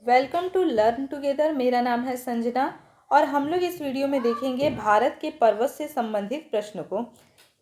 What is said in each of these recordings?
Welcome to learn together. मेरा नाम है संजना और हम लोग इस वीडियो में देखेंगे भारत के पर्वत से संबंधित प्रश्न को।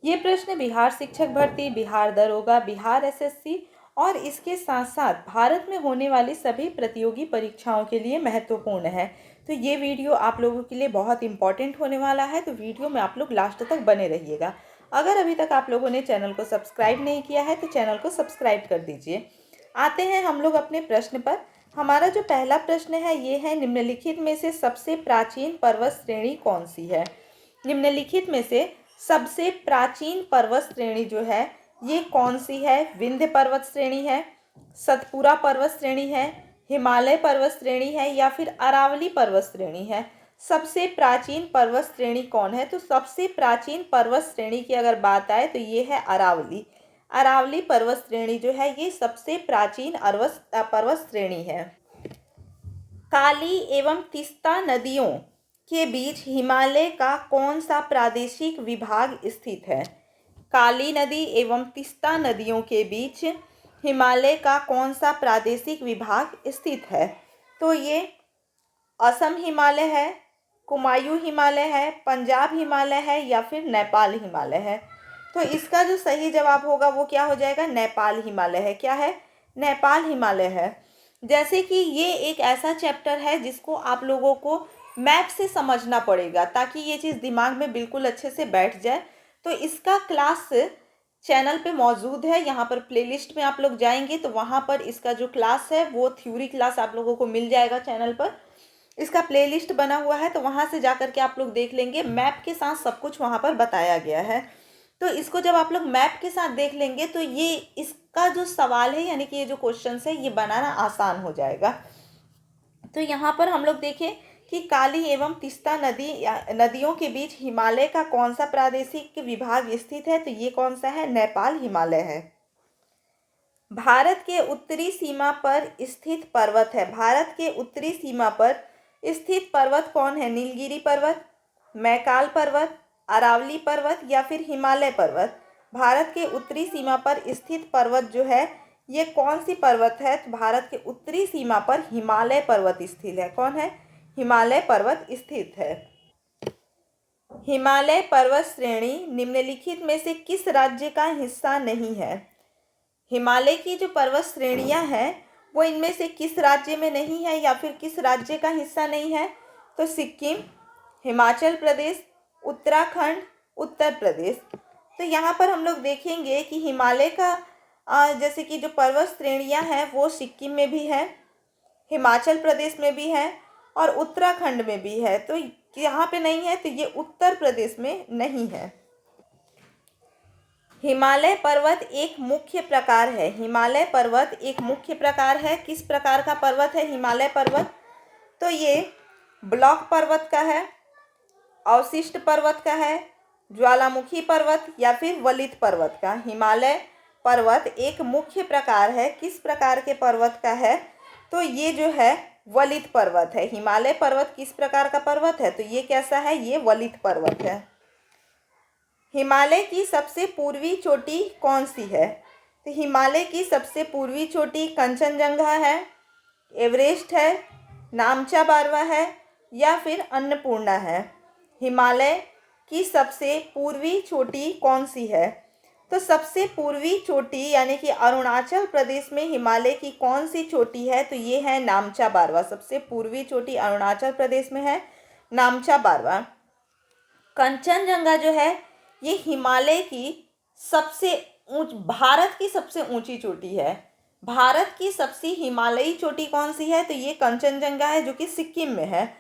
ये प्रश्न बिहार शिक्षक भर्ती, बिहार दरोगा, बिहार एसएससी और इसके साथ साथ भारत में होने वाली सभी प्रतियोगी परीक्षाओं के लिए महत्वपूर्ण है। तो ये वीडियो आप लोगों के लिए बहुत इंपॉर्टेंट होने वाला है, तो वीडियो में आप लोग लास्ट तक बने रहिएगा। अगर अभी तक आप लोगों ने चैनल को सब्सक्राइब नहीं किया है तो चैनल को सब्सक्राइब कर दीजिए। आते हैं हम लोग अपने प्रश्न पर। हमारा जो पहला प्रश्न है ये है, निम्नलिखित में से सबसे प्राचीन पर्वत श्रेणी कौन सी है। निम्नलिखित में से सबसे प्राचीन पर्वत श्रेणी जो है ये कौन सी है। विंध्य पर्वत श्रेणी है, सतपुरा पर्वत श्रेणी है, हिमालय पर्वत श्रेणी है या फिर अरावली पर्वत श्रेणी है। सबसे प्राचीन पर्वत श्रेणी कौन है? तो सबसे प्राचीन पर्वत श्रेणी की अगर बात आए तो ये है अरावली। अरावली पर्वत श्रेणी जो है ये सबसे प्राचीन पर्वत श्रेणी है। काली एवं तीस्ता नदियों के बीच हिमालय का कौन सा प्रादेशिक विभाग स्थित है। काली नदी एवं तीस्ता नदियों के बीच हिमालय का कौन सा प्रादेशिक विभाग स्थित है। तो ये असम हिमालय है, कुमायूं हिमालय है, पंजाब हिमालय है या फिर नेपाल हिमालय है। तो इसका जो सही जवाब होगा वो क्या हो जाएगा? नेपाल हिमालय है। क्या है? नेपाल हिमालय है। जैसे कि ये एक ऐसा चैप्टर है जिसको आप लोगों को मैप से समझना पड़ेगा ताकि ये चीज़ दिमाग में बिल्कुल अच्छे से बैठ जाए। तो इसका क्लास चैनल पे मौजूद है। यहाँ पर प्लेलिस्ट में आप लोग जाएंगे तो वहाँ पर इसका जो क्लास है वो थ्योरी क्लास आप लोगों को मिल जाएगा। चैनल पर इसका प्लेलिस्ट बना हुआ है, तो वहाँ से जाकर के आप लोग देख लेंगे। मैप के साथ सब कुछ वहाँ पर बताया गया है। तो इसको जब आप लोग मैप के साथ देख लेंगे तो ये इसका जो सवाल है यानी कि ये जो क्वेश्चन है ये बनाना आसान हो जाएगा। तो यहाँ पर हम लोग देखें कि काली एवं तीस्ता नदियों के बीच हिमालय का कौन सा प्रादेशिक विभाग स्थित है। तो ये कौन सा है? नेपाल हिमालय है। भारत के उत्तरी सीमा पर स्थित पर्वत है। भारत के उत्तरी सीमा पर स्थित पर्वत कौन है? नीलगिरी पर्वत, मैकाल पर्वत, अरावली पर्वत या फिर हिमालय पर्वत। भारत के उत्तरी सीमा पर स्थित पर्वत जो है ये कौन सी पर्वत है? तो भारत के उत्तरी सीमा पर हिमालय पर्वत स्थित है। कौन है? हिमालय पर्वत स्थित है। हिमालय पर्वत श्रेणी निम्नलिखित में से किस राज्य का हिस्सा नहीं है। हिमालय की जो पर्वत श्रेणियां हैं वो इनमें से किस राज्य में नहीं है या फिर किस राज्य का हिस्सा नहीं है। तो सिक्किम, हिमाचल प्रदेश, उत्तराखंड, उत्तर प्रदेश। तो यहाँ पर हम लोग देखेंगे कि हिमालय का जैसे कि जो पर्वत श्रेणियाँ हैं वो सिक्किम में भी है, हिमाचल प्रदेश में भी है और उत्तराखंड में भी है। तो यहाँ पे नहीं है, तो ये उत्तर प्रदेश में नहीं है। हिमालय पर्वत एक मुख्य प्रकार है। हिमालय पर्वत एक मुख्य प्रकार है। किस प्रकार का पर्वत है हिमालय पर्वत? तो ये ब्लॉक पर्वत का है, अवशिष्ट पर्वत का है, ज्वालामुखी पर्वत या फिर वलित पर्वत का। हिमालय पर्वत एक मुख्य प्रकार है। किस प्रकार के पर्वत का है? तो ये जो है वलित पर्वत है। हिमालय पर्वत किस प्रकार का पर्वत है? तो ये कैसा है? ये वलित पर्वत है। हिमालय की सबसे पूर्वी चोटी कौन सी है? तो हिमालय की सबसे पूर्वी चोटी कंचनजंगा है, एवरेस्ट है, नामचा बारवा है या फिर अन्नपूर्णा है। हिमालय की सबसे पूर्वी चोटी कौन सी है? तो सबसे पूर्वी चोटी यानी कि अरुणाचल प्रदेश में हिमालय की कौन सी चोटी है? तो ये है नामचा बारवा। सबसे पूर्वी चोटी अरुणाचल प्रदेश में है, नामचा बारवा। कंचनजंगा जो है ये हिमालय की भारत की सबसे ऊंची चोटी है। भारत की सबसे हिमालयी चोटी कौन सी है? तो ये कंचनजंगा है जो कि सिक्किम में है।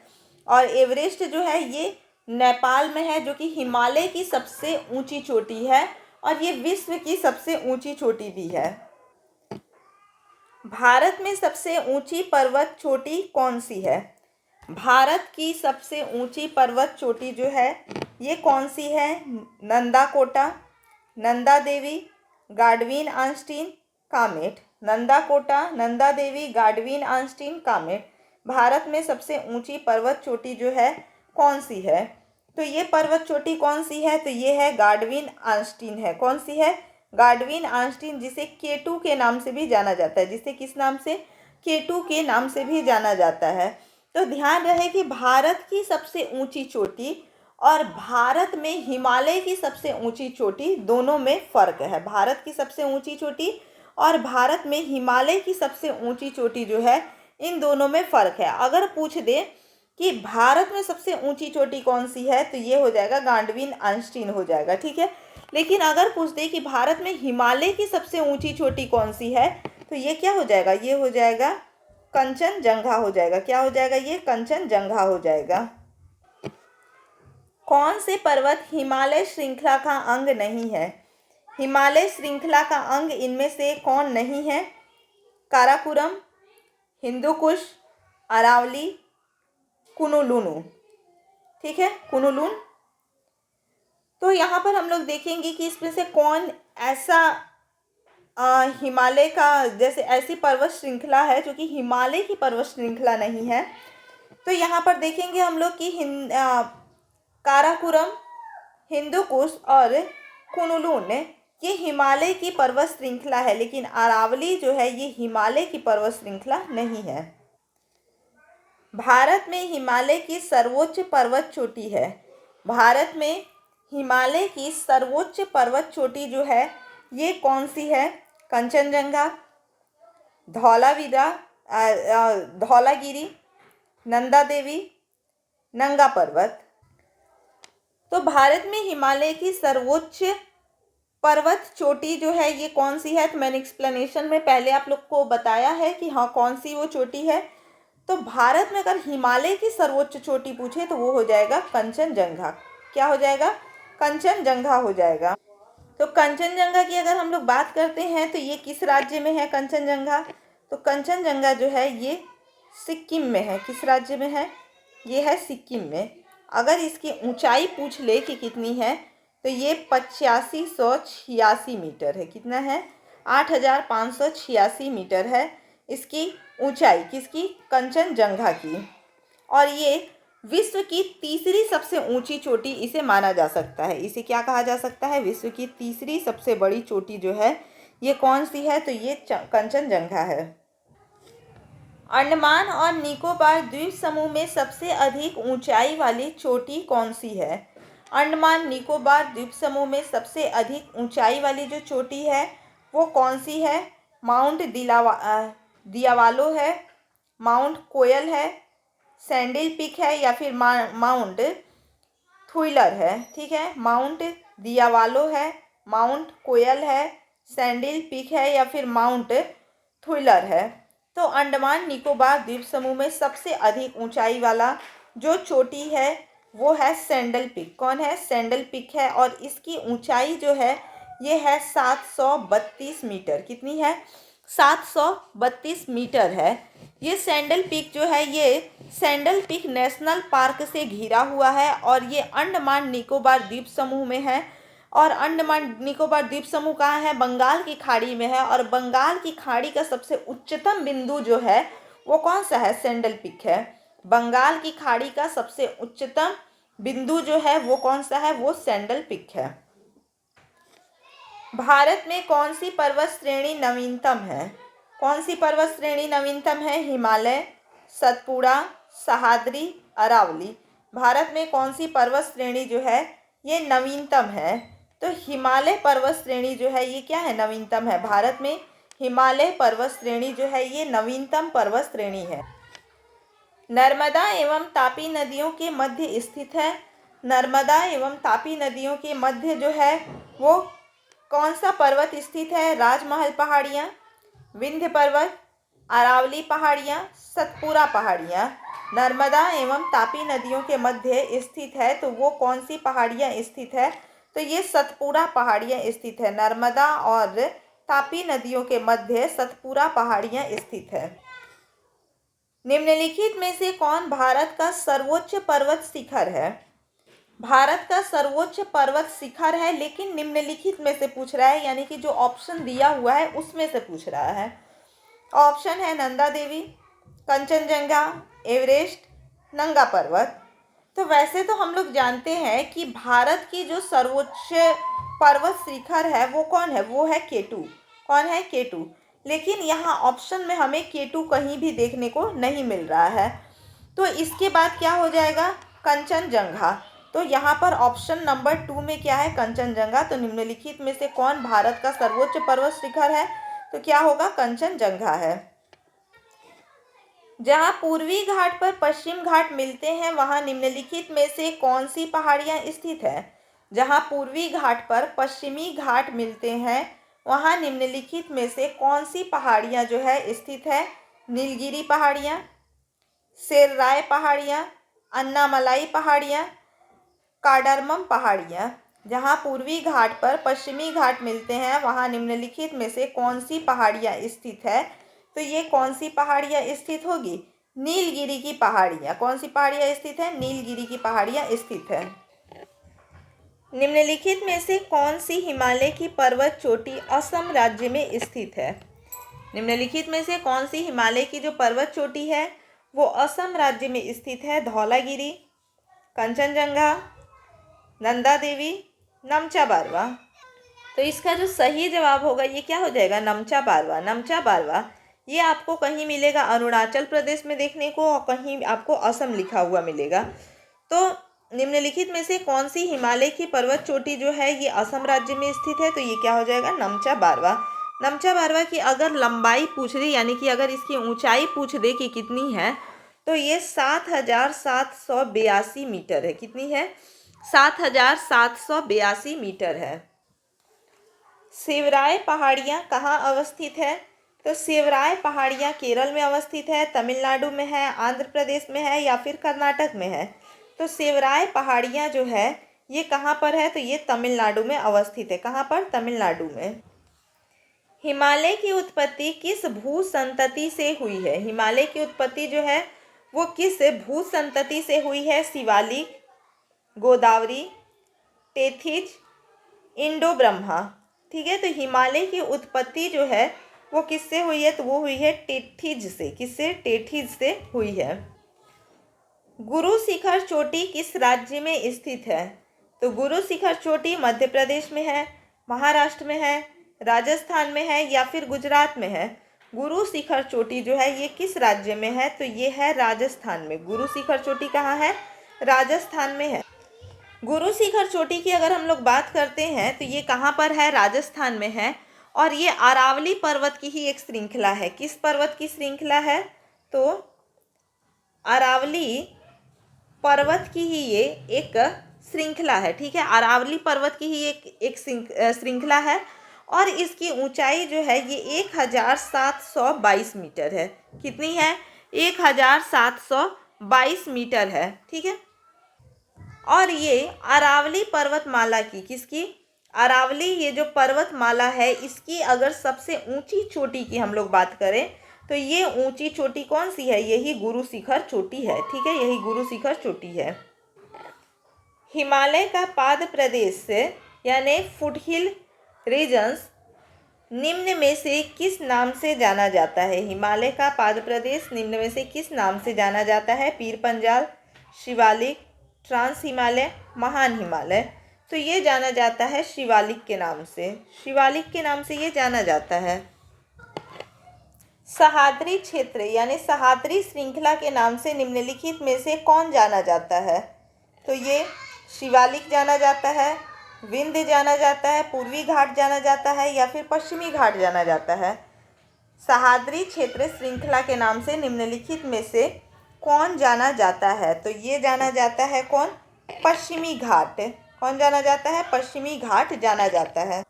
और एवरेस्ट जो है ये नेपाल में है जो कि हिमालय की सबसे ऊंची चोटी है और ये विश्व की सबसे ऊंची चोटी भी है। भारत में सबसे ऊंची पर्वत चोटी कौन सी है? भारत की सबसे ऊंची पर्वत चोटी जो है ये कौन सी है? नंदाकोटा, नंदा देवी, गाडवीन आंस्टीन, कामेट। नंदाकोटा, नंदा देवी, गाडवीन आंस्टीन, कामेट। भारत में सबसे ऊंची पर्वत चोटी जो है कौन सी है? तो ये पर्वत चोटी कौन सी है? तो ये है गाडवीन आंस्टीन है। कौन सी है? गाडवीन आंस्टीन, जिसे K2 के नाम से भी जाना जाता है। जिसे किस नाम से? केटू के नाम से भी जाना जाता है। तो ध्यान रहे कि भारत की सबसे ऊंची चोटी और भारत में हिमालय की सबसे ऊंची चोटी दोनों में फ़र्क है। भारत की सबसे ऊंची चोटी और भारत में हिमालय की सबसे ऊंची चोटी जो है, इन दोनों में फ़र्क है। अगर पूछ दे कि भारत में सबसे ऊंची चोटी कौन सी है, तो ये हो जाएगा गांडवीन आइंस्टीन हो जाएगा, ठीक है। लेकिन अगर पूछ दे कि भारत में हिमालय की सबसे ऊंची चोटी कौन सी है, तो ये क्या हो जाएगा, ये हो जाएगा कंचनजंगा हो जाएगा। क्या हो जाएगा, ये कंचनजंगा हो जाएगा। कौन से पर्वत हिमालय श्रृंखला का अंग नहीं है? हिमालय श्रृंखला का अंग इनमें से कौन नहीं है? काराकोरम, हिंदुकुश, अरावली, कुनलुन, ठीक है, कुनलुन। तो यहाँ पर हम लोग देखेंगे कि इसमें से कौन ऐसा हिमालय का जैसे ऐसी पर्वत श्रृंखला है जो कि हिमालय की पर्वत श्रृंखला नहीं है। तो यहाँ पर देखेंगे हम लोग कि काराकोरम, हिंदुकुश और कुनलुन ये हिमालय की पर्वत श्रृंखला है, लेकिन अरावली जो है ये हिमालय की पर्वत श्रृंखला नहीं है। भारत में हिमालय की सर्वोच्च पर्वत चोटी है। भारत में हिमालय की सर्वोच्च पर्वत चोटी जो है ये कौन सी है? कंचनजंगा, धौलागिरी, नंदा देवी, नंगा पर्वत। तो भारत में हिमालय की सर्वोच्च पर्वत चोटी जो है ये कौन सी है? तो मैंने एक्सप्लेनेशन में पहले आप लोग को बताया है कि हाँ कौन सी वो चोटी है। तो भारत में अगर हिमालय की सर्वोच्च चोटी पूछे तो वो हो जाएगा कंचनजंगा। क्या हो जाएगा? कंचनजंगा हो जाएगा। तो कंचनजंगा की अगर हम लोग बात करते हैं तो ये किस राज्य में है कंचनजंगा? तो कंचनजंगा जो है ये सिक्किम में है। किस राज्य में है? ये है सिक्किम में। अगर इसकी ऊंचाई पूछ ले कि कितनी है तो ये 8586 मीटर है। कितना है? 8586 मीटर है इसकी ऊंचाई। किसकी? कंचनजंगा की। और ये विश्व की तीसरी सबसे ऊंची चोटी इसे माना जा सकता है। इसे क्या कहा जा सकता है? विश्व की तीसरी सबसे बड़ी चोटी जो है ये कौन सी है? तो ये कंचनजंगा है। अंडमान और निकोबार द्वीप समूह में सबसे अधिक ऊंचाई वाली चोटी कौन सी है? अंडमान निकोबार द्वीप समूह में सबसे अधिक ऊंचाई वाली जो चोटी है वो कौन सी है? माउंट दियावालो है, माउंट कोयल है, सैंडल पीक है या फिर माउंट थुइलर है। ठीक है, माउंट दियावालो है, माउंट कोयल है, सैंडल पीक है या फिर माउंट थुइलर है। तो अंडमान निकोबार द्वीप समूह में सबसे अधिक ऊंचाई वाला जो चोटी है वो है सैंडल पीक। कौन है? सैंडल पीक है और इसकी ऊंचाई जो है ये है 732 मीटर। कितनी है? 732 मीटर है। ये सैंडल पीक जो है ये सैंडल पीक नेशनल पार्क से घिरा हुआ है और ये अंडमान निकोबार द्वीप समूह में है। और अंडमान निकोबार द्वीप समूह कहाँ है? बंगाल की खाड़ी में है। और बंगाल की खाड़ी का सबसे उच्चतम बिंदु जो है वो कौन सा है? सैंडल पीक है। बंगाल की खाड़ी का सबसे उच्चतम बिंदु जो है वो कौन सा है? वो सैंडल पीक है। भारत में कौन सी पर्वत श्रेणी नवीनतम है? कौन सी पर्वत श्रेणी नवीनतम है? हिमालय, सतपुड़ा, सह्याद्री, अरावली। भारत में कौन सी पर्वत श्रेणी जो है ये नवीनतम है? तो हिमालय पर्वत श्रेणी जो है ये क्या है? नवीनतम है। भारत में हिमालय पर्वत श्रेणी जो है ये नवीनतम पर्वत श्रेणी है। नर्मदा एवं तापी नदियों के मध्य स्थित है। नर्मदा एवं तापी नदियों के मध्य जो है वो कौन सा पर्वत स्थित है? राजमहल पहाड़ियाँ, विंध्य पर्वत, अरावली पहाड़ियाँ, सतपुड़ा पहाड़ियाँ। नर्मदा एवं तापी नदियों के मध्य स्थित है तो वो कौन सी पहाड़ियाँ स्थित है? तो ये सतपुड़ा पहाड़ियाँ स्थित है। नर्मदा और तापी नदियों के मध्य सतपुड़ा पहाड़ियाँ स्थित है। निम्नलिखित में से कौन भारत का सर्वोच्च पर्वत शिखर है? भारत का सर्वोच्च पर्वत शिखर है, लेकिन निम्नलिखित में से पूछ रहा है, यानी कि जो ऑप्शन दिया हुआ है उसमें से पूछ रहा है। ऑप्शन है नंदा देवी, कंचनजंगा, एवरेस्ट, नंगा पर्वत। तो वैसे तो हम लोग जानते हैं कि भारत की जो सर्वोच्च पर्वत शिखर है वो कौन है? वो है केटू। कौन है? केटू। लेकिन यहाँ ऑप्शन में हमें K2 कहीं भी देखने को नहीं मिल रहा है। तो इसके बाद क्या हो जाएगा, कंचनजंगा। तो यहाँ पर ऑप्शन नंबर 2 में क्या है, कंचनजंगा। तो निम्नलिखित में से कौन भारत का सर्वोच्च पर्वत शिखर है, तो क्या होगा, कंचनजंगा है। जहाँ पूर्वी घाट पर पश्चिम घाट मिलते हैं वहाँ निम्नलिखित में से कौन सी पहाड़ियाँ स्थित है। जहाँ पूर्वी घाट पर पश्चिमी घाट मिलते हैं वहाँ निम्नलिखित में से कौन सी पहाड़ियाँ जो है स्थित है। नीलगिरी पहाड़ियाँ, सेर्राय पहाड़ियाँ, अन्नामलाई पहाड़ियाँ, कार्डारमम पहाड़ियाँ। जहाँ पूर्वी घाट पर पश्चिमी घाट मिलते हैं वहाँ निम्नलिखित में से कौन सी पहाड़ियाँ स्थित है। तो ये कौन सी पहाड़ियाँ स्थित होगी, नीलगिरी की पहाड़ियाँ। कौन सी पहाड़ियाँ स्थित है, नीलगिरी की पहाड़ियाँ स्थित है। निम्नलिखित में से कौन सी हिमालय की पर्वत चोटी असम राज्य में स्थित है। निम्नलिखित में से कौन सी हिमालय की जो पर्वत चोटी है वो असम राज्य में स्थित है। धौलागिरी, कंचनजंगा, नंदा देवी, नमचा बारवा। तो इसका जो सही जवाब होगा ये क्या हो जाएगा, नमचा बारवा। नमचा बारवा ये आपको कहीं मिलेगा अरुणाचल प्रदेश में देखने को और कहीं आपको असम लिखा हुआ मिलेगा। तो निम्नलिखित में से कौन सी हिमालय की पर्वत चोटी जो है ये असम राज्य में स्थित है, तो ये क्या हो जाएगा, नमचा बारवा। नमचा बारवा की अगर लंबाई पूछ दे यानी कि अगर इसकी ऊंचाई पूछ दे कि कितनी है तो ये 7,782 मीटर है। कितनी है, 7,782 मीटर है। शिवराय पहाड़ियाँ कहाँ अवस्थित है, तो शिवराय पहाड़ियाँ केरल में अवस्थित है, तमिलनाडु में है, आंध्र प्रदेश में है या फिर कर्नाटक में है। तो शिवराय पहाड़ियाँ जो है ये कहाँ पर है, तो ये तमिलनाडु में अवस्थित है। कहाँ पर, तमिलनाडु में। हिमालय की उत्पत्ति किस भू संतति से हुई है। हिमालय की उत्पत्ति जो है वो किस भू संतति से हुई है। शिवालिक, गोदावरी, टेथिज, इंडो ब्रह्मा। ठीक है, तो हिमालय की उत्पत्ति जो है वो किससे हुई है, तो वो हुई है टेथिज से। किससे, टेथिज से हुई है। गुरु शिखर चोटी किस राज्य में स्थित है, तो गुरु शिखर चोटी मध्य प्रदेश में है, महाराष्ट्र में है, राजस्थान में है या फिर गुजरात में है। गुरु शिखर चोटी जो है ये किस राज्य में है, तो ये है राजस्थान में। गुरु शिखर चोटी कहाँ है, राजस्थान में है। गुरु शिखर चोटी की अगर हम लोग बात करते हैं तो ये कहाँ पर है, राजस्थान में है। और ये अरावली पर्वत की ही एक श्रृंखला है। किस पर्वत की श्रृंखला है, तो अरावली पर्वत की ही ये एक श्रृंखला है। ठीक है, अरावली पर्वत की ही एक श्रृंखला है और इसकी ऊंचाई जो है ये 1,722 मीटर है। कितनी है, 1,722 मीटर है। ठीक है, और ये अरावली पर्वतमाला की, किसकी, अरावली ये जो पर्वतमाला है इसकी अगर सबसे ऊंची चोटी की हम लोग बात करें तो ये ऊंची चोटी कौन सी है, यही गुरु शिखर चोटी है। ठीक है, यही गुरु शिखर चोटी है। हिमालय का पाद प्रदेश यानी फुटहिल रीजन्स निम्न में से किस नाम से जाना जाता है। हिमालय का पाद प्रदेश निम्न में से किस नाम से जाना जाता है। पीर पंजाल, शिवालिक, ट्रांस हिमालय, महान हिमालय। तो ये जाना जाता है शिवालिक के नाम से। शिवालिक के नाम से ये जाना जाता है। सह्याद्री क्षेत्र यानी सह्याद्री श्रृंखला के नाम से निम्नलिखित में से कौन जाना जाता है, तो ये शिवालिक जाना जाता है, विंध्य जाना जाता है, पूर्वी घाट जाना जाता है या फिर पश्चिमी घाट जाना जाता है। सह्याद्री क्षेत्र श्रृंखला के नाम से निम्नलिखित में से कौन जाना जाता है, तो ये जाना जाता है कौन, पश्चिमी घाट। कौन जाना जाता है, पश्चिमी घाट जाना जाता है।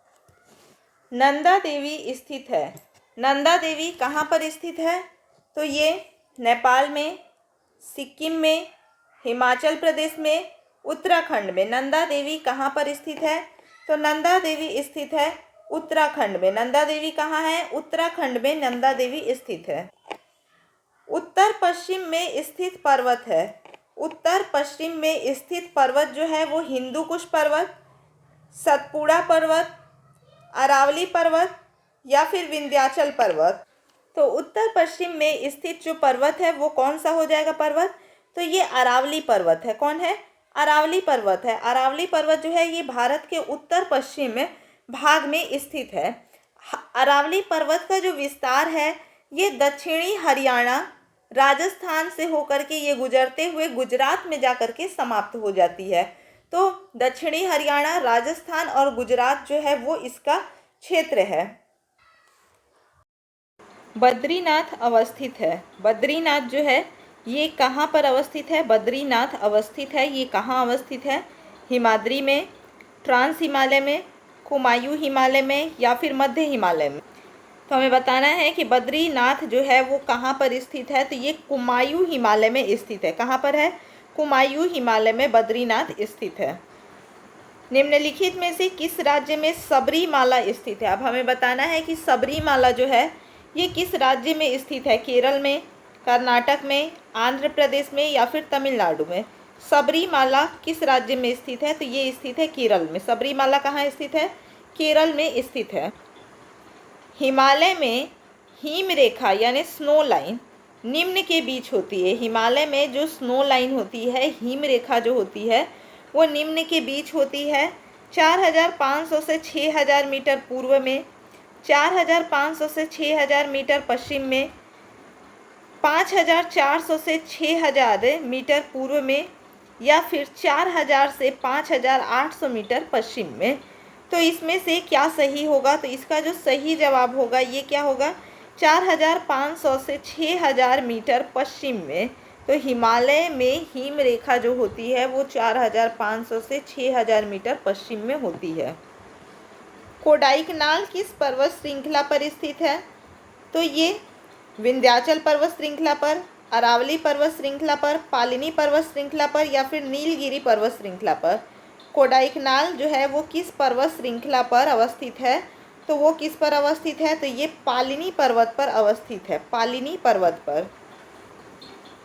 नंदा देवी स्थित है। नंदा देवी कहाँ पर स्थित है, तो ये नेपाल में, सिक्किम में, हिमाचल प्रदेश में, उत्तराखंड में। नंदा देवी कहाँ पर स्थित है, तो नंदा देवी स्थित है उत्तराखंड में। नंदा देवी कहाँ है, उत्तराखंड में नंदा देवी स्थित है। उत्तर पश्चिम में स्थित पर्वत है। उत्तर पश्चिम में स्थित पर्वत जो है वो हिंदू कुश पर्वत, सतपुड़ा पर्वत, अरावली पर्वत या फिर विंध्याचल पर्वत। तो उत्तर पश्चिम में स्थित जो पर्वत है वो कौन सा हो जाएगा पर्वत, तो ये अरावली पर्वत है। कौन है, अरावली पर्वत है। अरावली पर्वत जो है ये भारत के उत्तर पश्चिम भाग में स्थित है। अरावली पर्वत का जो विस्तार है ये दक्षिणी हरियाणा राजस्थान से होकर के ये गुजरते हुए गुजरात में जाकर के समाप्त हो जाती है। तो दक्षिणी हरियाणा, राजस्थान और गुजरात जो है वो इसका क्षेत्र है। बद्रीनाथ अवस्थित है। बद्रीनाथ जो है ये कहाँ पर अवस्थित है? बद्रीनाथ अवस्थित है, ये कहाँ अवस्थित है? हिमाद्री में, ट्रांस हिमालय में, कुमायूं हिमालय में या फिर मध्य हिमालय में। तो हमें बताना है कि बद्रीनाथ जो है वो कहाँ पर स्थित है। तो ये कुमायूं हिमालय में स्थित है। कहाँ पर है? कुमायूं हिमालय में बद्रीनाथ स्थित है। निम्नलिखित में से किस राज्य में सबरीमाला स्थित है? अब हमें बताना है कि सबरीमाला जो है ये किस राज्य में स्थित है? केरल में, कर्नाटक में, आंध्र प्रदेश में या फिर तमिलनाडु में। सबरीमाला किस राज्य में स्थित है? तो ये स्थित है केरल में। सबरीमाला कहाँ स्थित है? केरल में स्थित है। हिमालय में हिम रेखा यानी स्नो लाइन निम्न के बीच होती है। हिमालय में जो स्नो लाइन होती है, हिम रेखा जो होती है वो निम्न के बीच होती है। 4500 से 6000 मीटर पूर्व में, 4500 से 6000 मीटर पश्चिम में, 5400 से 6000 मीटर पूर्व में या फिर 4000 से 5800 मीटर पश्चिम में। तो इसमें से क्या सही होगा? तो इसका जो सही जवाब होगा ये क्या होगा? 4500 से 6000 मीटर पश्चिम में। तो हिमालय में हिम रेखा जो होती है वो 4500 से 6000 मीटर पश्चिम में होती है। कोडाईकनाल किस पर्वत श्रृंखला पर स्थित है? तो ये विंध्याचल पर्वत श्रृंखला पर, अरावली पर्वत श्रृंखला पर, पालिनी पर्वत श्रृंखला पर या फिर नीलगिरी पर्वत श्रृंखला पर। कोडाईकनाल जो है वो किस पर्वत श्रृंखला पर अवस्थित है? तो वो किस पर अवस्थित है? तो ये पालिनी पर्वत पर अवस्थित है, पालिनी पर्वत पर।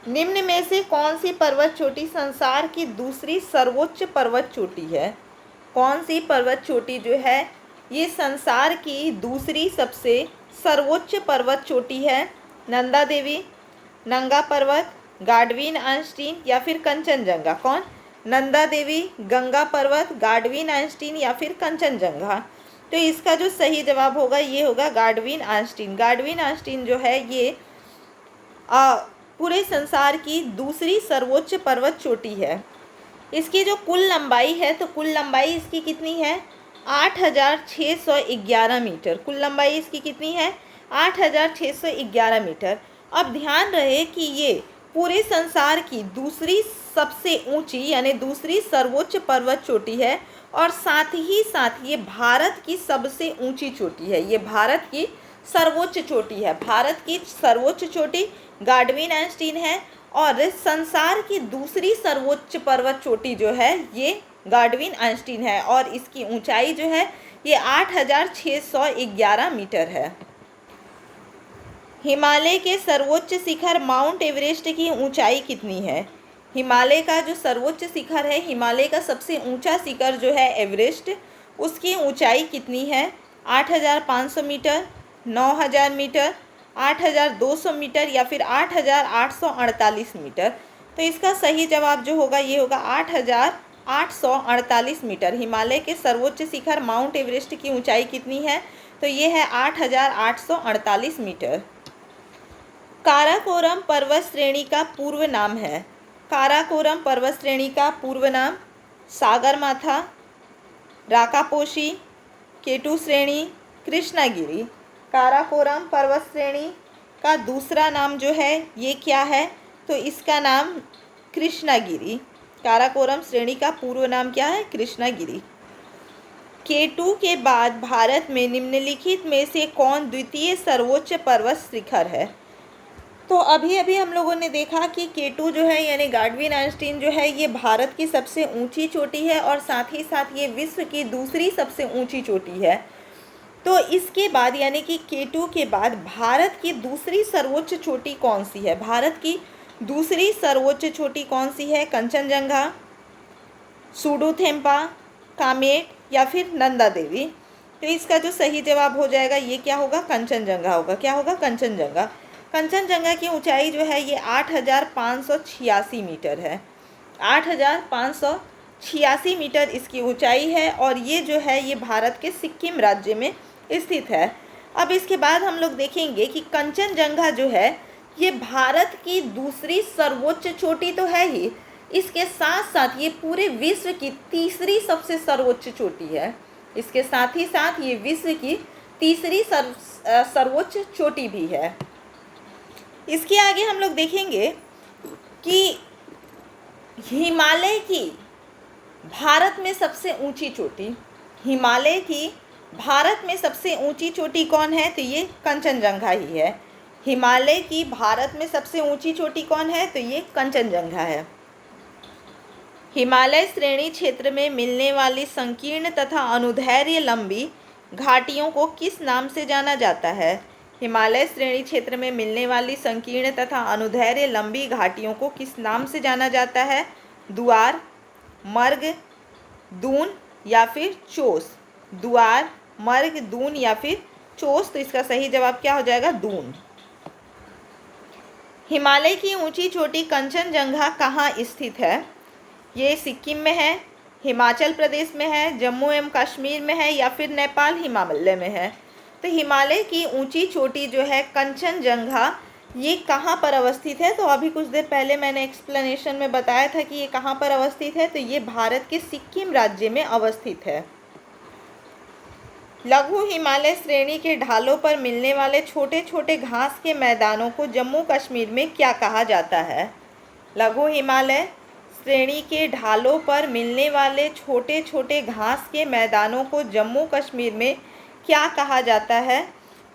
निम्न में से कौन सी पर्वत चोटी संसार की दूसरी सर्वोच्च पर्वत चोटी है? कौन सी पर्वत चोटी जो है ये संसार की दूसरी सबसे सर्वोच्च पर्वत चोटी है? नंदा देवी, नंगा पर्वत, गाडवीन आइंस्टीन या फिर कंचनजंगा। कौन? नंदा देवी, गंगा पर्वत, गाडवीन आइंस्टीन या फिर कंचनजंगा। तो इसका जो सही जवाब होगा ये होगा गाडवीन आइंस्टीन। गाडवीन आइंस्टीन जो है ये पूरे संसार की दूसरी सर्वोच्च पर्वत चोटी है। इसकी जो कुल लंबाई है तो कुल लंबाई इसकी कितनी है? 8611 मीटर। कुल लंबाई इसकी कितनी है? 8611 मीटर। अब ध्यान रहे कि ये पूरे संसार की दूसरी सबसे ऊंची यानी दूसरी सर्वोच्च पर्वत चोटी है और साथ ही साथ ये भारत की सबसे ऊंची चोटी है। ये भारत की सर्वोच्च चोटी है। भारत की सर्वोच्च चोटी गाडवीन आइंस्टीन है और संसार की दूसरी सर्वोच्च पर्वत चोटी जो है ये गाडवीन आइंस्टीन है और इसकी ऊंचाई जो है ये 8611 मीटर है। हिमालय के सर्वोच्च शिखर माउंट एवरेस्ट की ऊंचाई कितनी है? हिमालय का जो सर्वोच्च शिखर है, हिमालय का सबसे ऊंचा शिखर जो है एवरेस्ट, उसकी ऊंचाई कितनी है? 8500 मीटर, 9000 मीटर, 8200 मीटर या फिर 8848 मीटर। तो इसका सही जवाब जो होगा ये होगा 8848 मीटर। हिमालय के सर्वोच्च शिखर माउंट एवरेस्ट की ऊंचाई कितनी है? तो ये है 8848 मीटर। काराकोरम पर्वत श्रेणी का पूर्व नाम है। काराकोरम पर्वत श्रेणी का पूर्व नाम सागरमाथा, राकापोशी, केटू श्रेणी, कृष्णागिरी। काराकोरम पर्वत श्रेणी का दूसरा नाम जो है ये क्या है? तो इसका नाम कृष्णागिरी। काराकोरम श्रेणी का पूर्व नाम क्या है? कृष्णागिरी। केटू के बाद भारत में निम्नलिखित में से कौन द्वितीय सर्वोच्च पर्वत शिखर है? तो अभी अभी हम लोगों ने देखा कि केटू जो है यानी गाडवीन आइंस्टीन जो है ये भारत की सबसे ऊंची चोटी है और साथ ही साथ ये विश्व की दूसरी सबसे ऊंची चोटी है। तो इसके बाद यानी कि केटू के बाद भारत की दूसरी सर्वोच्च चोटी कौन सी है? भारत की दूसरी सर्वोच्च चोटी कौन सी है? कंचनजंगा, सुडुथेम्पा, कामेट या फिर नंदा देवी। तो इसका जो सही जवाब हो जाएगा ये क्या होगा? कंचनजंगा होगा। क्या होगा? कंचनजंगा। कंचनजंगा की ऊंचाई जो है ये 8586 मीटर है। 8586 मीटर इसकी ऊंचाई है और ये जो है ये भारत के सिक्किम राज्य में स्थित है। अब इसके बाद हम लोग देखेंगे कि कंचनजंगा जो है ये भारत की दूसरी सर्वोच्च चोटी तो है ही, इसके साथ साथ ये पूरे विश्व की तीसरी सबसे सर्वोच्च चोटी है। इसके साथ ही साथ ये विश्व की तीसरी सर्वोच्च चोटी भी है। इसके आगे हम लोग देखेंगे कि हिमालय की भारत में सबसे ऊंची चोटी, हिमालय की भारत में सबसे ऊंची चोटी कौन है, तो ये कंचनजंगा ही है। हिमालय की भारत में सबसे ऊंची चोटी कौन है, तो ये कंचनजंगा है। हिमालय श्रेणी क्षेत्र में मिलने वाली संकीर्ण तथा अनुदैर्घ्य लंबी घाटियों को किस नाम से जाना जाता है? हिमालय श्रेणी क्षेत्र में मिलने वाली संकीर्ण तथा अनुदैर्घ्य लंबी घाटियों को किस नाम से जाना जाता है? द्वार, मर्ग, दून या फिर चोस। द्वार, मर्ग, दून या फिर चोस। तो इसका सही जवाब क्या हो जाएगा? दून। हिमालय की ऊंची चोटी कंचनजंगा कहाँ स्थित है? ये सिक्किम में है, हिमाचल प्रदेश में है, जम्मू एवं कश्मीर में है या फिर नेपाल हिमालय में है? तो हिमालय की ऊंची चोटी जो है कंचनजंगा, ये कहाँ पर अवस्थित है? तो अभी कुछ देर पहले मैंने एक्सप्लेनेशन में बताया था कि ये कहाँ पर अवस्थित है। तो ये भारत के सिक्किम राज्य में अवस्थित है। लघु हिमालय श्रेणी के ढालों पर मिलने वाले छोटे छोटे घास के मैदानों को जम्मू कश्मीर में क्या कहा जाता है? लघु हिमालय श्रेणी के ढालों पर मिलने वाले छोटे छोटे घास के मैदानों को जम्मू कश्मीर में क्या कहा जाता है?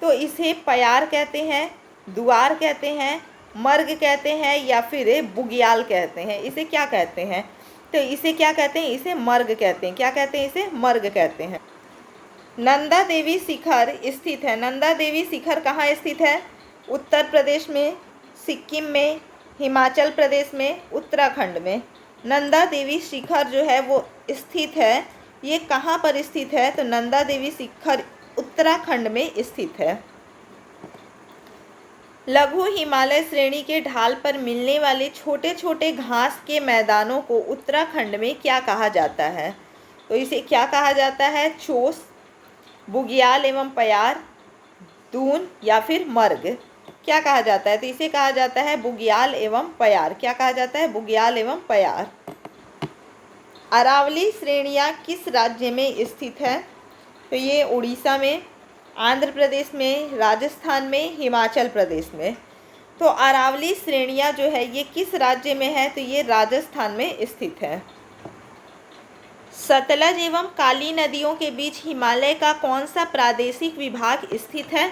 तो इसे पयार कहते हैं, दुआर कहते हैं, मर्ग कहते हैं या फिर बुग्याल कहते हैं। इसे क्या कहते हैं? तो इसे क्या कहते हैं? इसे मर्ग कहते हैं। क्या कहते हैं? इसे मर्ग कहते हैं। नंदा देवी शिखर स्थित है। नंदा देवी शिखर कहाँ स्थित है? उत्तर प्रदेश में, सिक्किम में, हिमाचल प्रदेश में, उत्तराखंड में। नंदा देवी शिखर जो है वो स्थित है, ये कहाँ पर स्थित है? तो नंदा देवी शिखर उत्तराखंड में स्थित है। लघु हिमालय श्रेणी के ढाल पर मिलने वाले छोटे छोटे घास के मैदानों को उत्तराखंड में क्या कहा जाता है? तो इसे क्या कहा जाता है? चोस, बुग्याल एवं पयार, दून या फिर मर्ग। क्या कहा जाता है? तो इसे कहा जाता है बुग्याल एवं पयार। क्या कहा जाता है? बुग्याल एवं पयार। अरावली श्रेणियाँ किस राज्य में स्थित है? तो ये उड़ीसा में, आंध्र प्रदेश में, राजस्थान में, हिमाचल प्रदेश में। तो अरावली श्रेणियाँ जो है ये किस राज्य में है? तो ये राजस्थान में स्थित है। सतलज एवं काली नदियों के बीच हिमालय का कौन सा प्रादेशिक विभाग स्थित है?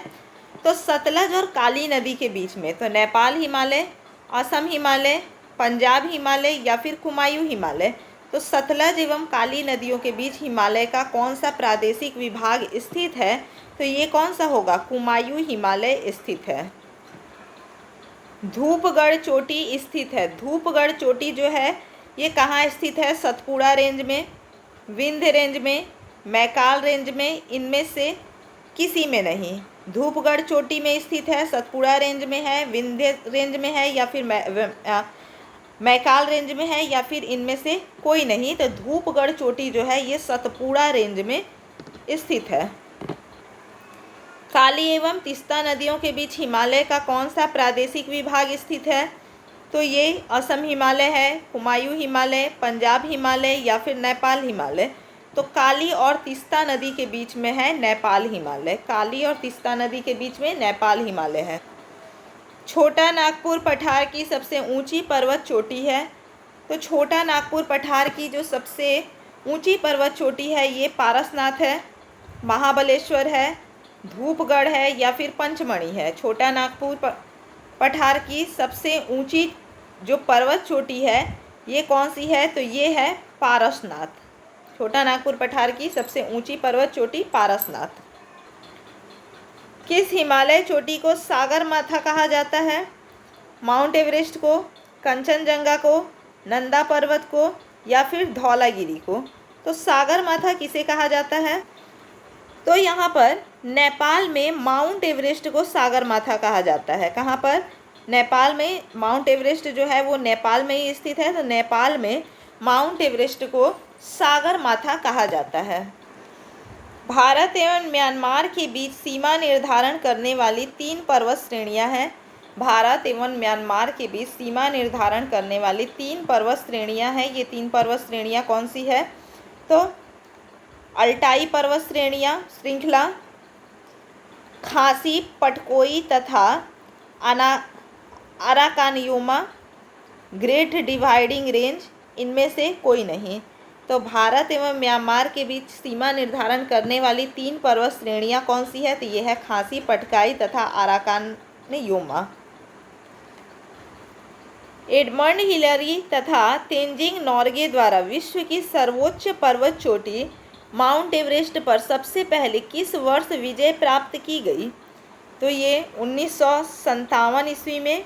तो सतलज और काली नदी के बीच में तो नेपाल हिमालय, असम हिमालय, पंजाब हिमालय या फिर कुमायूं हिमालय। तो सतलज एवं काली नदियों के बीच हिमालय का कौन सा प्रादेशिक विभाग स्थित है? तो ये कौन सा होगा? कुमायूं हिमालय स्थित है। धूपगढ़ चोटी स्थित है। धूपगढ़ चोटी जो है ये कहाँ स्थित है? सतपुड़ा रेंज में, विंध्य रेंज में, मैकाल रेंज में, इनमें से किसी में नहीं। धूपगढ़ चोटी में स्थित है, सतपुड़ा रेंज में है, विंध्य रेंज में है या फिर मैकाल रेंज में है या फिर इनमें से कोई नहीं। तो धूपगढ़ चोटी जो है ये सतपुड़ा रेंज में स्थित है। काली एवं तीस्ता नदियों के बीच हिमालय का कौन सा प्रादेशिक विभाग स्थित है? तो ये असम हिमालय है, कुमायूं हिमालय, पंजाब हिमालय या फिर नेपाल हिमालय। तो काली और तीस्ता नदी के बीच में है नेपाल हिमालय। काली और तीस्ता नदी के बीच में नेपाल हिमालय है। छोटा नागपुर पठार की सबसे ऊंची पर्वत चोटी है। तो छोटा नागपुर पठार की जो सबसे ऊंची पर्वत चोटी है ये पारसनाथ है, महाबलेश्वर है, धूपगढ़ है या फिर पंचमढ़ी है। छोटा नागपुर पठार की सबसे ऊंची जो पर्वत चोटी है ये कौन सी है? तो ये है पारसनाथ। छोटा नागपुर पठार की सबसे ऊंची पर्वत चोटी पारसनाथ। किस हिमालय चोटी को सागर माथा कहा जाता है? माउंट एवरेस्ट को, कंचनजंगा को, नंदा पर्वत को या फिर धौलागिरी को। तो सागर माथा किसे कहा जाता है? तो यहाँ पर नेपाल में माउंट एवरेस्ट को सागर माथा कहा जाता है। कहाँ पर? नेपाल में। माउंट एवरेस्ट जो है वो नेपाल में ही स्थित है। तो नेपाल में माउंट एवरेस्ट को सागर माथा कहा जाता है। भारत एवं म्यांमार के बीच सीमा निर्धारण करने वाली 3 पर्वत श्रेणियां हैं। भारत एवं म्यांमार के बीच सीमा निर्धारण करने वाली 3 पर्वत श्रेणियां हैं। ये 3 पर्वत श्रेणियां कौन सी है? तो अल्टाई पर्वत श्रृंखला, खासी पटकोई तथा अराकानयुमा ग्रेट डिवाइडिंग रेंज, इनमें से कोई नहीं। तो भारत एवं म्यांमार के बीच सीमा निर्धारण करने वाली 3 पर्वत श्रेणियां कौन सी है? तो ये है खासी पटकाई तथा अराकानयुमा। एडमंड हिलरी तथा तेंजिंग नोर्गे द्वारा विश्व की सर्वोच्च पर्वत चोटी माउंट एवरेस्ट पर सबसे पहले किस वर्ष विजय प्राप्त की गई? तो ये 1957 ईस्वी में,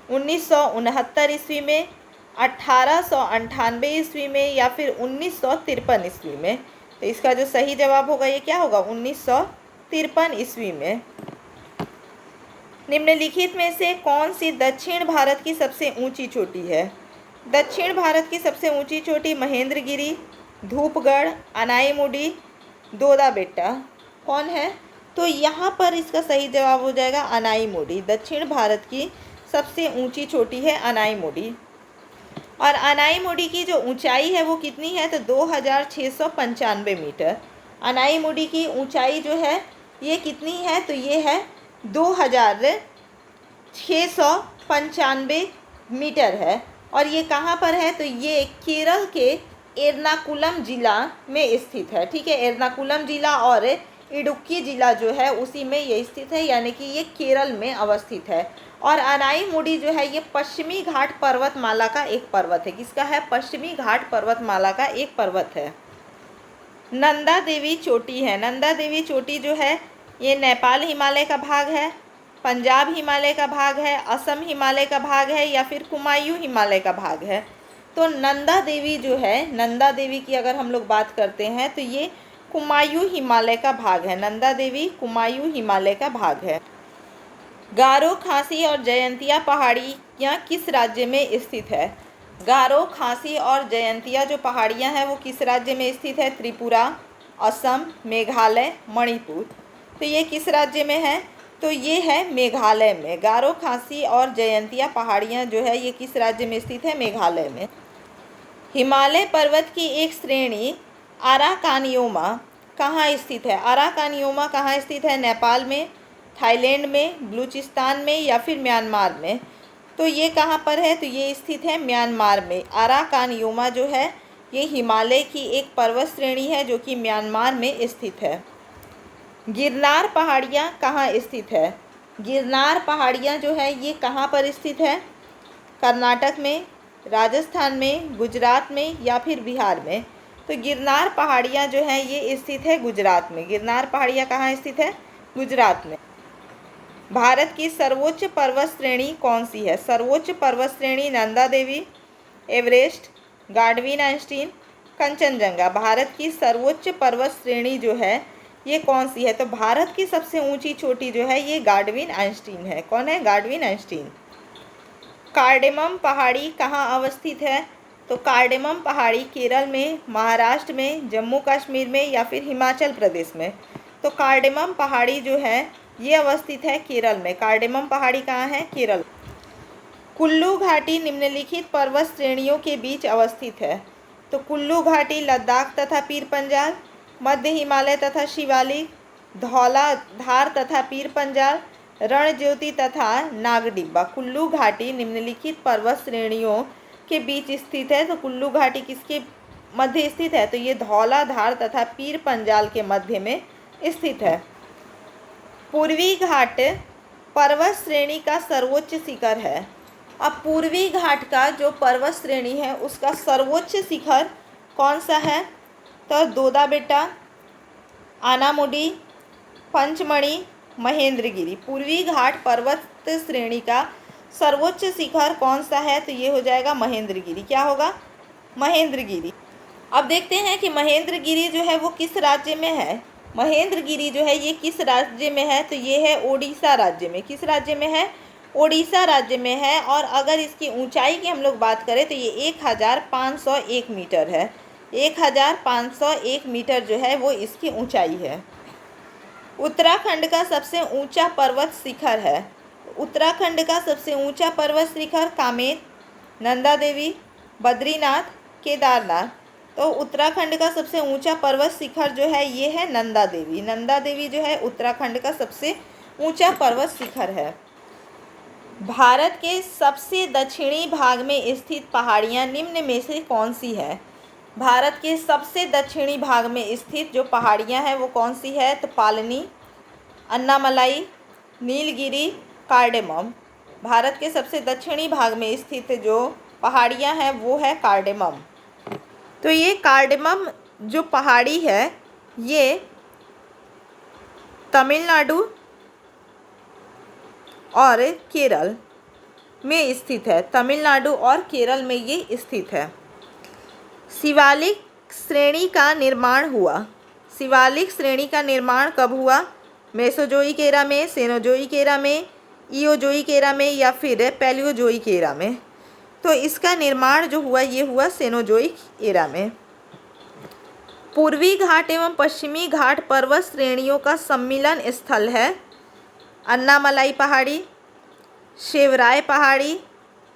1969 ईस्वी में, 1898 ईस्वी में या फिर 1953 ईस्वी में। तो इसका जो सही जवाब होगा ये क्या होगा? 1953 ईस्वी में। निम्नलिखित में से कौन सी दक्षिण भारत की सबसे ऊंची चोटी है? दक्षिण भारत की सबसे ऊंची चोटी महेंद्रगिरी, धूपगढ़, अनाईमुडी, दोदा बेट्टा कौन है? तो यहाँ पर इसका सही जवाब हो जाएगा अनाईमुडी। दक्षिण भारत की सबसे ऊंची चोटी है अनाईमुडी। और अनाईमुडी की जो ऊंचाई है वो कितनी है? तो 2695 मीटर। अनाईमुडी की ऊंचाई जो है ये कितनी है? तो ये है 2695 मीटर है। और ये कहाँ पर है? तो ये केरल के एर्नाकुलम जिला में स्थित है। ठीक है, एर्नाकुलम जिला और इडुक्की जिला जो है उसी में ये स्थित है, यानी कि ये केरल में अवस्थित है। और अनाईमुडी जो है ये पश्चिमी घाट पर्वतमाला का एक पर्वत है। किसका है? पश्चिमी घाट पर्वतमाला का एक पर्वत है। नंदा देवी चोटी है। नंदा देवी चोटी जो है ये नेपाल हिमालय का भाग है, पंजाब हिमालय का भाग है, असम हिमालय का भाग है या फिर कुमायूं हिमालय का भाग है। तो नंदा देवी जो है, नंदा देवी की अगर हम लोग बात करते हैं तो ये कुमायूं हिमालय का भाग है। नंदा देवी कुमायूं हिमालय का भाग है। गारो, खासी और जयंतिया पहाड़ियाँ किस राज्य में स्थित है? गारो, खासी और जयंतिया जो पहाड़ियाँ हैं वो किस राज्य में स्थित है? त्रिपुरा, असम, मेघालय, मणिपुर। तो ये किस राज्य में है? तो ये है मेघालय में। गारो, खासी और जयंतिया पहाड़ियाँ जो है ये किस राज्य में स्थित है? मेघालय में। हिमालय पर्वत की एक श्रेणी अराकानयुमा कहाँ स्थित है? अराकानयुमा कहाँ स्थित है? नेपाल में, थाईलैंड में, बलूचिस्तान में या फिर म्यांमार में। तो ये कहाँ पर है? तो ये स्थित है म्यांमार में। अराकानयुमा जो है ये हिमालय की एक पर्वत श्रेणी है जो कि म्यांमार में स्थित है। गिरनार पहाड़ियाँ कहाँ स्थित है? गिरनार पहाड़ियाँ जो है ये कहाँ पर स्थित है? कर्नाटक में, राजस्थान में, गुजरात में या फिर बिहार में। तो गिरनार पहाड़ियाँ जो हैं ये स्थित है गुजरात में। गिरनार पहाड़ियाँ कहाँ स्थित है? गुजरात में। भारत की सर्वोच्च पर्वत श्रेणी कौन सी है? सर्वोच्च पर्वत श्रेणी Nanda Devi, Everest, Godwin Austen, Kangchenjunga. Bharat की सर्वोच्च पर्वत श्रेणी जो है ये कौन सी है? तो भारत की सबसे ऊंची चोटी जो है ये गाडविन आइंस्टीन है। कौन है? गाडविन आइंस्टीन। कार्डेमम पहाड़ी कहाँ अवस्थित है? तो कार्डेमम पहाड़ी केरल में, महाराष्ट्र में, जम्मू कश्मीर में या फिर हिमाचल प्रदेश में। तो कार्डेमम पहाड़ी जो है ये अवस्थित है केरल में। कार्डेमम पहाड़ी कहाँ है? केरल। कुल्लू घाटी निम्नलिखित पर्वत श्रेणियों के बीच अवस्थित है। तो कुल्लू घाटी लद्दाख तथा पीर पंजाल, मध्य हिमालय तथा शिवालिक, धौलाधार तथा पीर पंजाल, रणज्योति तथा नागडिब्बा। कुल्लू घाटी निम्नलिखित पर्वत श्रेणियों के बीच स्थित है। तो कुल्लू घाटी किसके मध्य स्थित है? तो ये धौलाधार तथा पीर पंजाल के मध्य में स्थित है। पूर्वी घाट पर्वत श्रेणी का सर्वोच्च शिखर है। अब पूर्वी घाट का जो पर्वत श्रेणी है उसका सर्वोच्च शिखर कौन सा है? तो दोदा बेट्टा, आनामुडी, पंचमढ़ी, महेंद्रगिरी। पूर्वी घाट पर्वत श्रेणी का सर्वोच्च शिखर कौन सा है? तो ये हो जाएगा महेंद्रगिरी। क्या होगा? महेंद्रगिरी। अब देखते हैं कि महेंद्रगिरी जो है वो किस राज्य में है। महेंद्रगिरी जो है ये किस राज्य में है? तो ये है ओडिशा राज्य में। किस राज्य में है? ओडिशा राज्य में है। और अगर इसकी ऊंचाई की हम लोग बात करें तो ये 1501 मीटर है। 1501 मीटर जो है वो इसकी ऊंचाई है। उत्तराखंड का सबसे ऊंचा पर्वत शिखर है। उत्तराखंड का सबसे ऊंचा पर्वत शिखर कामेत, नंदा देवी, बद्रीनाथ, केदारनाथ। तो उत्तराखंड का सबसे ऊंचा पर्वत शिखर जो है ये है नंदा देवी। नंदा देवी जो है उत्तराखंड का सबसे ऊंचा पर्वत शिखर है। भारत के सबसे दक्षिणी भाग में स्थित पहाड़ियाँ निम्न में से कौन सी है? भारत के सबसे दक्षिणी भाग में स्थित जो पहाड़ियाँ हैं वो कौन सी है? तो पालनी, अन्नामलाई, नीलगिरी, कार्डेमम। भारत के सबसे दक्षिणी भाग में स्थित जो पहाड़ियाँ हैं वो है कार्डेमम। तो ये कार्डेमम जो पहाड़ी है ये तमिलनाडु और केरल में स्थित है। तमिलनाडु और केरल में ये स्थित है। शिवालिक श्रेणी का निर्माण हुआ। शिवालिक श्रेणी का निर्माण कब हुआ? मेसोजोइक एरा में, सेनोजोइक एरा में, इओजोइक एरा में या फिर पैलियोजोइक एरा में? तो इसका निर्माण जो हुआ ये हुआ सेनोजोइक एरा में। पूर्वी घाट एवं पश्चिमी घाट पर्वत श्रेणियों का सम्मिलन स्थल है। अन्नामलाई पहाड़ी, शिवराय पहाड़ी,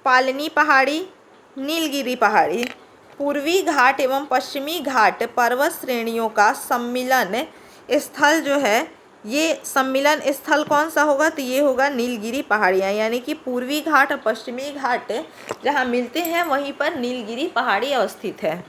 पालनी पहाड़ी, नीलगिरी पहाड़ी। पूर्वी घाट एवं पश्चिमी घाट पर्वत श्रेणियों का सम्मिलन स्थल जो है ये सम्मिलन स्थल कौन सा होगा? तो ये होगा नीलगिरी पहाड़ियाँ। यानी कि पूर्वी घाट और पश्चिमी घाट जहाँ मिलते हैं वहीं पर नीलगिरी पहाड़ी अवस्थित है।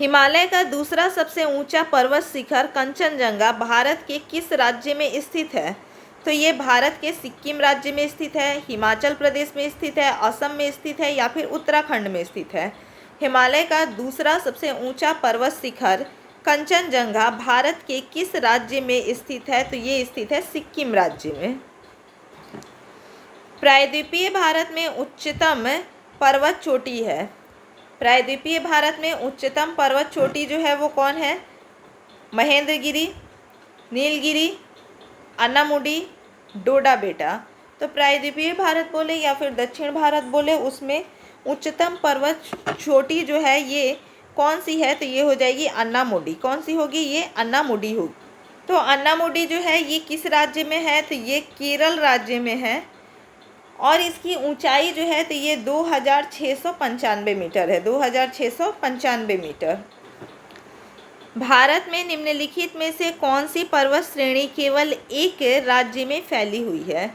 हिमालय का दूसरा सबसे ऊंचा पर्वत शिखर कंचनजंगा भारत के किस राज्य में स्थित है? तो ये भारत के सिक्किम राज्य में स्थित है, हिमाचल प्रदेश में स्थित है, असम में स्थित है या फिर उत्तराखंड में स्थित है। हिमालय का दूसरा सबसे ऊंचा पर्वत शिखर कंचनजंगा भारत के किस राज्य में स्थित है? तो ये स्थित है सिक्किम राज्य में। प्रायद्वीपीय भारत में उच्चतम पर्वत चोटी है। प्रायद्वीपीय भारत में उच्चतम पर्वत चोटी जो है वो कौन है? महेंद्रगिरी, नीलगिरी, अन्नामुडी, डोडा बेटा। तो प्रायद्वीपीय भारत बोले या फिर दक्षिण भारत बोले उसमें उच्चतम पर्वत चोटी जो है ये कौन सी है? तो ये हो जाएगी अन्नामुडी। कौन सी होगी? ये अन्नामुडी होगी। तो अन्नामुडी जो है ये किस राज्य में है? तो ये केरल राज्य में है और इसकी ऊंचाई जो है तो ये 2695 मीटर है। 2695 मीटर। भारत में निम्नलिखित में से कौन सी पर्वत श्रेणी केवल एक राज्य में फैली हुई है?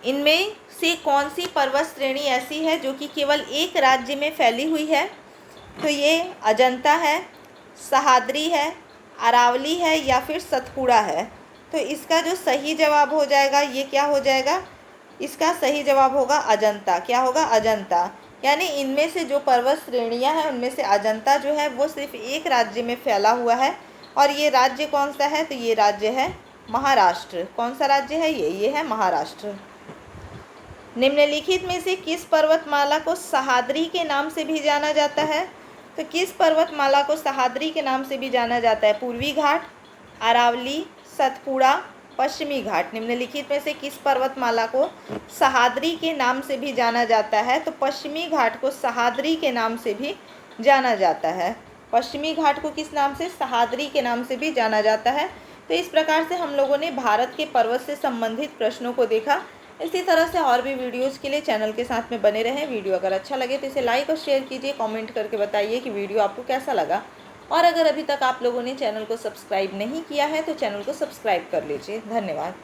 इनमें से कौन सी पर्वत श्रेणी ऐसी है जो कि केवल एक राज्य में फैली हुई है? तो ये अजंता है, सह्याद्री है, अरावली है या फिर सतपुड़ा है। तो इसका जो सही जवाब हो जाएगा ये क्या हो जाएगा? इसका सही जवाब होगा अजंता। क्या होगा? अजंता। यानी इनमें से जो पर्वत श्रेणियां हैं उनमें से अजंता जो है वो सिर्फ एक राज्य में फैला हुआ है और ये राज्य कौन सा है? तो ये राज्य है महाराष्ट्र। कौन सा राज्य है ये है महाराष्ट्र। निम्नलिखित में से किस पर्वतमाला को सह्याद्री के नाम से भी जाना जाता है? तो किस पर्वतमाला को सह्याद्री के नाम से भी जाना जाता है? पूर्वी घाट, अरावली, सतपुड़ा, पश्चिमी घाट। निम्नलिखित में से किस पर्वतमाला को सह्याद्री के नाम से भी जाना जाता है? तो पश्चिमी घाट को सह्याद्री के नाम से भी जाना जाता है। पश्चिमी घाट को किस नाम से? सह्याद्री के नाम से भी जाना जाता है। तो इस प्रकार से हम लोगों ने भारत के पर्वत से संबंधित प्रश्नों को देखा। इसी तरह से और भी वीडियोज़ के लिए चैनल के साथ में बने रहें। वीडियो अगर अच्छा लगे तो इसे लाइक और शेयर कीजिए, कमेंट करके बताइए कि वीडियो आपको कैसा लगा। और अगर अभी तक आप लोगों ने चैनल को सब्सक्राइब नहीं किया है तो चैनल को सब्सक्राइब कर लीजिए। धन्यवाद।